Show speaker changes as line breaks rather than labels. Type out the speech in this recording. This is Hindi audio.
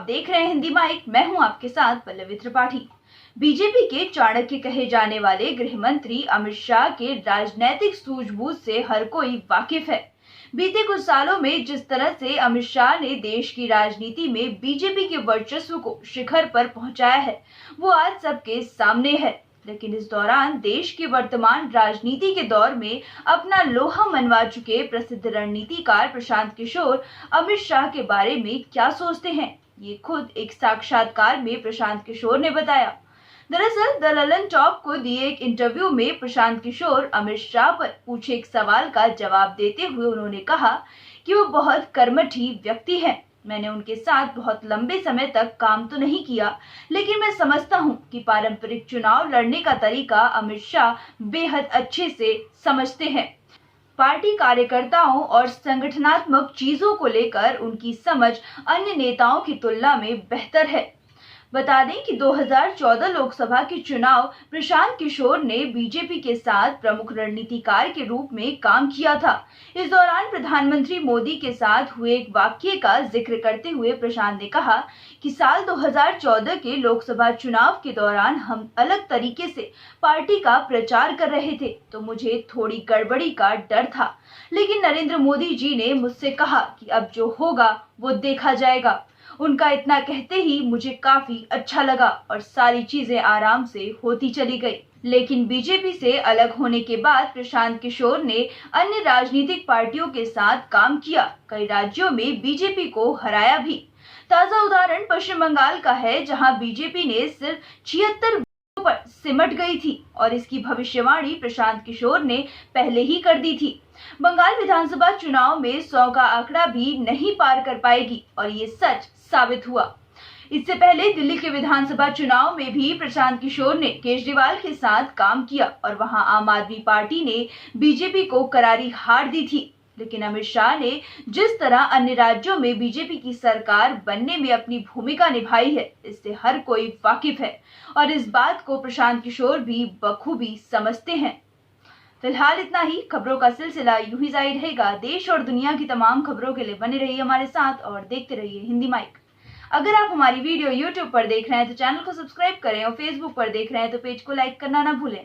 देख रहे हैं हिंदी माइक। मैं हूं आपके साथ पल्लवी त्रिपाठी। बीजेपी के चाणक्य कहे जाने वाले गृह मंत्री अमित शाह के राजनीतिक सूझबूझ से हर कोई वाकिफ है। बीते कुछ सालों में जिस तरह से अमित शाह ने देश की राजनीति में बीजेपी के वर्चस्व को शिखर पर पहुंचाया है, वो आज सबके सामने है। लेकिन इस दौरान देश के वर्तमान राजनीति के दौर में अपना लोहा मनवा चुके प्रसिद्ध रणनीतिकार प्रशांत किशोर अमित शाह के बारे में क्या सोचते हैं, ये खुद एक साक्षात्कार में प्रशांत किशोर ने बताया। दरअसल द ललन टॉप को दिए एक इंटरव्यू में प्रशांत किशोर अमित शाह पर पूछे एक सवाल का जवाब देते हुए उन्होंने कहा कि वो बहुत कर्मठी व्यक्ति हैं। मैंने उनके साथ बहुत लंबे समय तक काम तो नहीं किया, लेकिन मैं समझता हूं कि पारंपरिक चुनाव लड़ने का तरीका अमित शाह बेहद अच्छे से समझते हैं। पार्टी कार्यकर्ताओं और संगठनात्मक चीजों को लेकर उनकी समझ अन्य नेताओं की तुलना में बेहतर है। बता दें कि 2014 लोकसभा के चुनाव प्रशांत किशोर ने बीजेपी के साथ प्रमुख रणनीतिकार के रूप में काम किया था। इस दौरान प्रधानमंत्री मोदी के साथ हुए एक वाकये का जिक्र करते हुए प्रशांत ने कहा कि साल 2014 के लोकसभा चुनाव के दौरान हम अलग तरीके से पार्टी का प्रचार कर रहे थे, तो मुझे थोड़ी गड़बड़ी का डर था। लेकिन नरेंद्र मोदी जी ने मुझसे कहा कि अब जो होगा वो देखा जाएगा। उनका इतना कहते ही मुझे काफी अच्छा लगा और सारी चीजें आराम से होती चली गई। लेकिन बीजेपी से अलग होने के बाद प्रशांत किशोर ने अन्य राजनीतिक पार्टियों के साथ काम किया, कई राज्यों में बीजेपी को हराया भी। ताजा उदाहरण पश्चिम बंगाल का है, जहां बीजेपी ने सिर्फ 76 पर सिमट गई थी और इसकी भविष्यवाणी प्रशांत किशोर ने पहले ही कर दी थी। बंगाल विधानसभा चुनाव में 100 का आंकड़ा भी नहीं पार कर पाएगी और ये सच साबित हुआ। इससे पहले दिल्ली के विधानसभा चुनाव में भी प्रशांत किशोर ने केजरीवाल के साथ काम किया और वहां आम आदमी पार्टी ने बीजेपी को करारी हार दी थी। लेकिन अमित शाह ने जिस तरह अन्य राज्यों में बीजेपी की सरकार बनने में अपनी भूमिका निभाई है, इससे हर कोई वाकिफ है और इस बात को प्रशांत किशोर भी बखूबी समझते हैं। फिलहाल इतना ही। खबरों का सिलसिला यूं ही जारी रहेगा। देश और दुनिया की तमाम खबरों के लिए बने रहिए हमारे साथ और देखते रहिए हिंदी माइक। अगर आप हमारी वीडियो YouTube पर देख रहे हैं तो चैनल को सब्सक्राइब करें और Facebook पर देख रहे हैं तो पेज को लाइक करना ना भूलें।